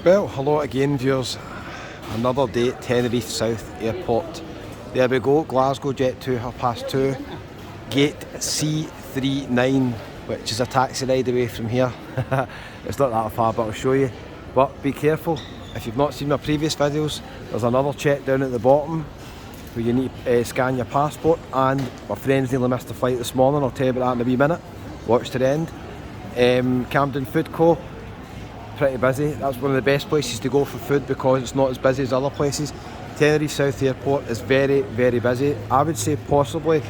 Well, hello again viewers. Another day at Tenerife South Airport. There we go, Glasgow Jet 2, 2:30, gate C39, which is a taxi ride away from here. It's not that far, but I'll show you. But be careful, if you've not seen my previous videos, there's another check down at the bottom where you need to scan your passport, and my friends nearly missed the flight this morning. I'll tell you about that in a wee minute. Watch to the end. Camden Food Co, pretty busy. That's one of the best places to go for food because it's not as busy as other places. Tenerife South Airport is very, very busy. I would say possibly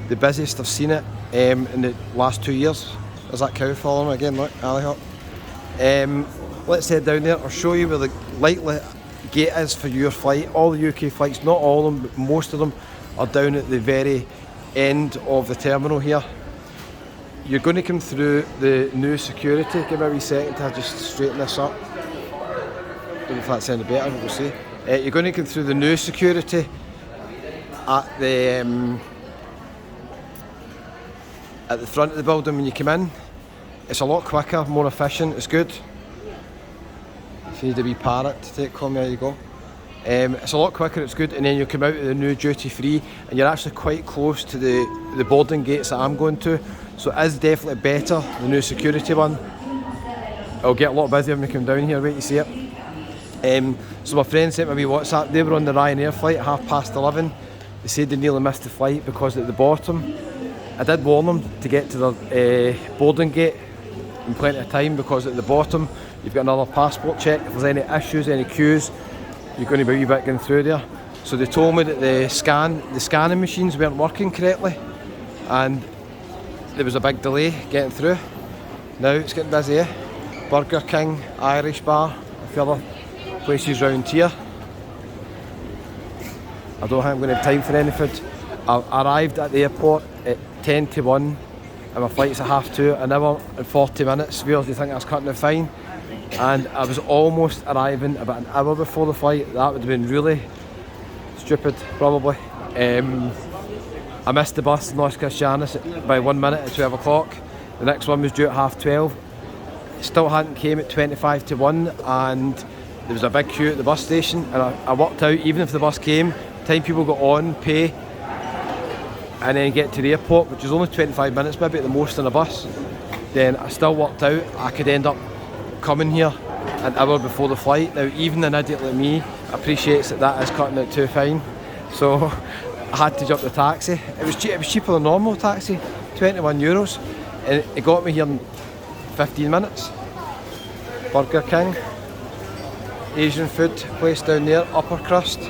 the busiest I've seen it in the last 2 years. There's that cow following me again, look, alley hop. Let's head down there. I'll show you where the likely gate is for your flight. All the UK flights, not all of them, but most of them are down at the very end of the terminal here. You're going to come through the new security. Give me a wee second to just straighten this up. Don't know if that's any better, we'll see. You're going to come through the new security at the front of the building when you come in. It's a lot quicker, more efficient, it's good. If you need a wee parrot to take home, there you go. It's a lot quicker, it's good, and then you come out of the new duty free and you're actually quite close to the boarding gates that I'm going to. So it is definitely better, the new security one. It'll get a lot busier when we come down here, wait to see it. So my friend sent me a wee WhatsApp. They were on the Ryanair flight at 11:30. They said they nearly missed the flight because at the bottom, I did warn them to get to the boarding gate in plenty of time, because at the bottom you've got another passport check. If there's any issues, any queues, you're going to be a wee bit going through there. So they told me that the scanning machines weren't working correctly and there was a big delay getting through. Now it's getting busy, eh? Burger King, Irish Bar, a few other places round here. I don't think I'm going to have time for any food. I arrived at the airport at 10 to 1 and my flight's at 2:30, an hour and 40 minutes. Viewers, do you think that's cutting it fine? And I was almost arriving about an hour before the flight. That would have been really stupid, probably. I missed the bus in Los Cristianos by 1 minute at 12 o'clock. The next one was due at 12:30. It still hadn't came at 25 to 1 and there was a big queue at the bus station, and I worked out, even if the bus came, time people got on, pay, and then get to the airport, which is only 25 minutes maybe at the most on a bus, then I still worked out I could end up coming here an hour before the flight. Now even an idiot like me appreciates that is cutting it too fine, so I had to jump the taxi. It was cheaper than normal taxi, €21, and it got me here in 15 minutes. Burger King, Asian food place down there, upper crust,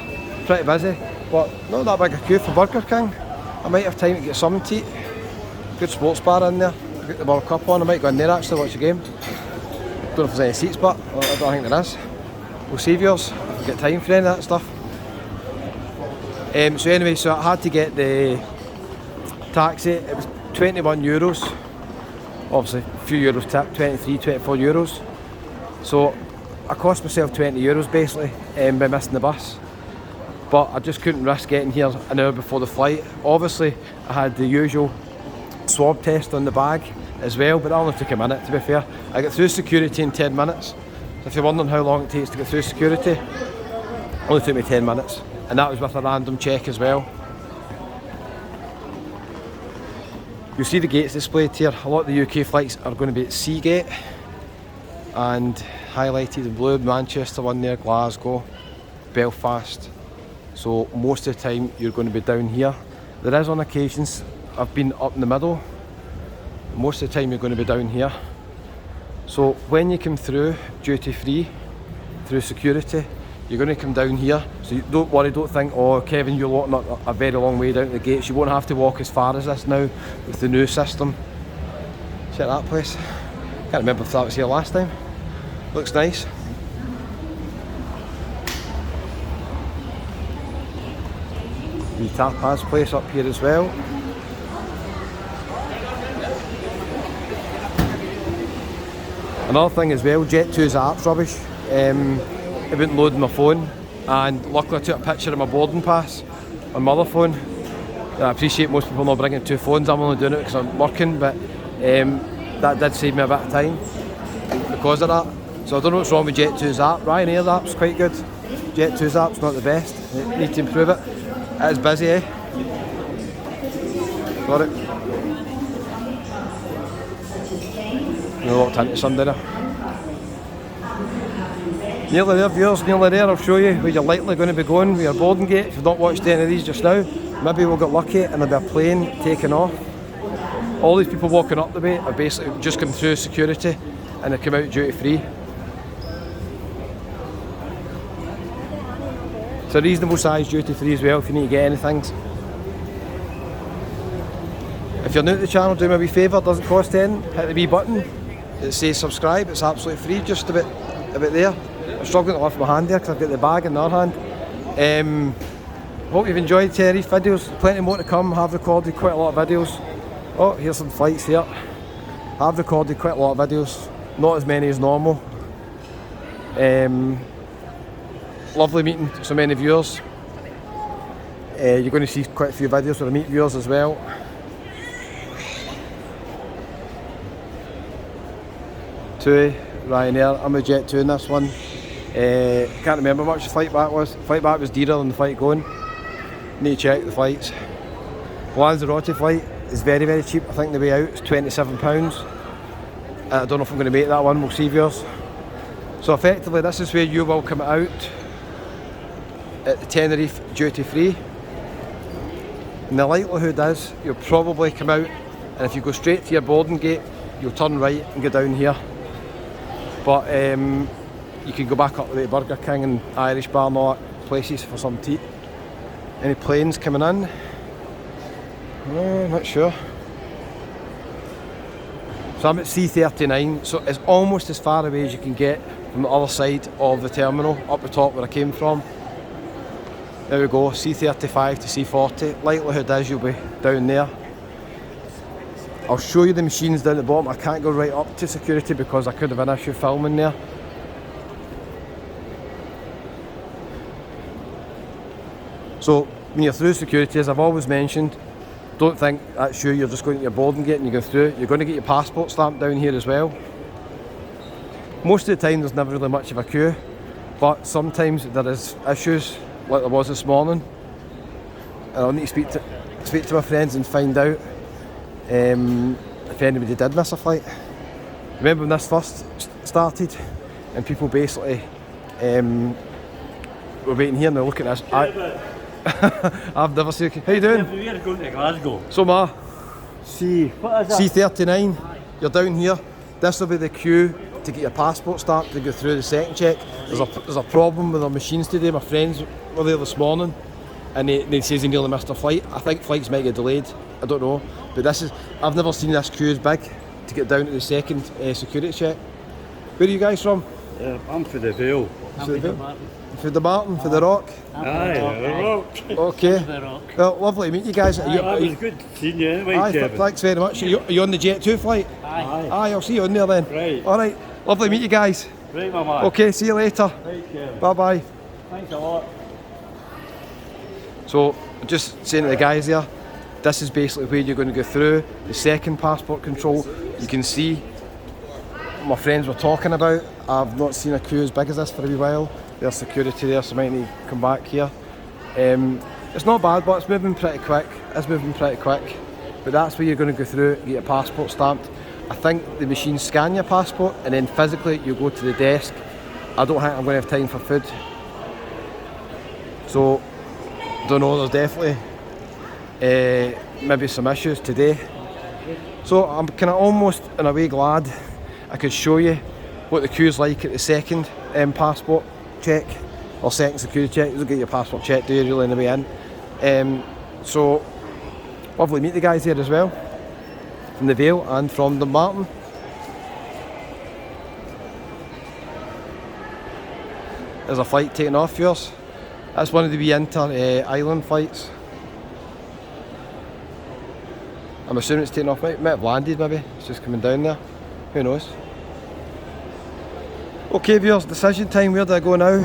pretty busy, but not that big a queue for Burger King. I might have time to get something to eat. Good sports bar in there, I've got the World Cup on, I might go in there actually watch the game. Don't know if there's any seats, but I don't think there is. We'll see, viewers, if we get time for any of that stuff. So anyway, so I had to get the taxi. It was €21, obviously a few euros tip, 23, €24. So I cost myself €20 basically by missing the bus. But I just couldn't risk getting here an hour before the flight. Obviously I had the usual swab test on the bag as well, but that only took a minute, to be fair. I got through security in 10 minutes. So if you're wondering how long it takes to get through security, it only took me 10 minutes. And that was with a random check as well. You'll see the gates displayed here. A lot of the UK flights are going to be at C gate, and highlighted in blue, Manchester one there, Glasgow, Belfast. So most of the time you're going to be down here. There is on occasions I've been up in the middle. Most of the time you're going to be down here. So when you come through duty free, through security, you're going to come down here. So you don't worry, don't think, oh Kevin, you're walking up a very long way down to the gates. You won't have to walk as far as this now with the new system. Check that place. Can't remember if that was here last time. Looks nice. The tapas place up here as well. Another thing as well, Jet2's app's rubbish. It wouldn't load my phone, and luckily I took a picture of my boarding pass on my other phone. I appreciate most people not bringing two phones. I'm only doing it because I'm working, but that did save me a bit of time because of that. So I don't know what's wrong with Jet 2's app. Ryanair's app's quite good. Jet 2's app's not the best. They need to improve it. It is busy, eh? Got it. We're locked into Sunday there. Nearly there, viewers, nearly there. I'll show you where you're likely going to be going with your boarding gate. If you've not watched any of these just now, maybe we'll get lucky and there'll be a plane taking off. All these people walking up the way are basically just come through security and they come out duty free. It's a reasonable size duty free as well if you need to get anything. If you're new to the channel, do me a wee favour, it doesn't cost anything. Hit the wee button that says subscribe, it's absolutely free, just about there. I'm struggling to lift my hand there because I've got the bag in the other hand. Hope you've enjoyed Tenerife videos, plenty more to come. I've recorded quite a lot of videos. Oh, here's some flights here. I've recorded quite a lot of videos, not as many as normal. Lovely meeting so many viewers. You're going to see quite a few videos where I meet viewers as well. TUI, Ryanair, I'm with Jet 2 in this one. Can't remember how much the flight back was. The flight back was dearer than the flight going. Need to check the flights. Lanzarote flight is very, very cheap. I think the way out is £27. I don't know if I'm going to make that one, we'll see viewers. So effectively this is where you will come out at the Tenerife duty free. And the likelihood is you'll probably come out, and if you go straight to your boarding gate, you'll turn right and go down here. But you can go back up the way to Burger King and Irish Bar and all that places for some tea. Any planes coming in? No, not sure. So I'm at C39, so it's almost as far away as you can get from the other side of the terminal, up the top where I came from. There we go, C35 to C40. Likelihood is you'll be down there. I'll show you the machines down at the bottom. I can't go right up to security because I could have an issue filming there. So when you're through security, as I've always mentioned, don't think that's you, you're just going to your boarding gate and you go through. You're going to get your passport stamped down here as well. Most of the time there's never really much of a queue, but sometimes there is issues like there was this morning. And I'll need to speak to my friends and find out if anybody did miss a flight. Remember when this first started and people basically were waiting here and they're looking at us. I've never seen. How you doing? We're going to Glasgow. So ma. What is that? C39. You're down here. This will be the queue to get your passport stamped to go through the second check. There's a problem with our machines today. My friends were there this morning and they says they nearly missed a flight. I think flights might get delayed. I don't know. But I've never seen this queue as big to get down to the second security check. Where are you guys from? I'm for the Vale. For the Martin, for the Rock? Aye, the Rock. Okay. Well, lovely to meet you guys. It was good seeing you anyway, Aye, Kevin. thanks very much. Are you on the Jet 2 flight? Aye. Aye, I'll see you on there then. Right. Alright, lovely to meet you guys. Right, my man. Okay, see you later. Right, Kevin. Bye bye. Thanks a lot. So, just saying to the guys here, this is basically where you're going to go through the second passport control. You can see what my friends were talking about. I've not seen a queue as big as this for a wee while. There's security there, so I might need to come back here. It's not bad, but it's moving pretty quick. But that's where you're going to go through and get your passport stamped. I think the machines scan your passport and then physically you go to the desk. I don't think I'm going to have time for food. So, don't know, there's definitely maybe some issues today. So I'm kind of almost in a way glad I could show you what the queue's like at the second passport check, or second security check. You don't get your passport checked, do you, really, on the way in? So, lovely to meet the guys here as well, from the Vale and from the Martin. There's a flight taking off for us. That's one of the wee inter-island flights. I'm assuming it's taking off, might have landed maybe, it's just coming down there, who knows. Okay viewers, decision time, where do I go now?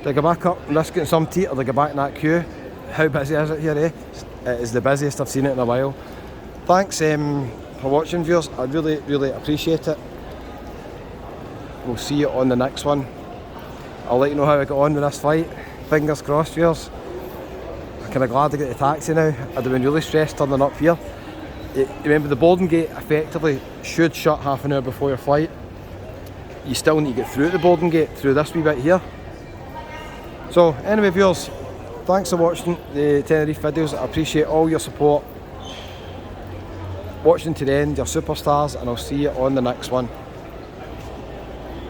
Do I go back up and risk getting some tea, or do I go back in that queue? How busy is it here, eh? It is the busiest I've seen it in a while. Thanks for watching viewers, I really appreciate it. We'll see you on the next one. I'll let you know how I got on with this flight. Fingers crossed, viewers. I'm kind of glad I got the taxi now. I'd have been really stressed turning up here. Remember, the boarding gate effectively should shut half an hour before your flight. You still need to get through the boarding gate through this wee bit here. So anyway, viewers, thanks for watching the Tenerife videos. I appreciate all your support. Watching to the end, you're superstars, and I'll see you on the next one.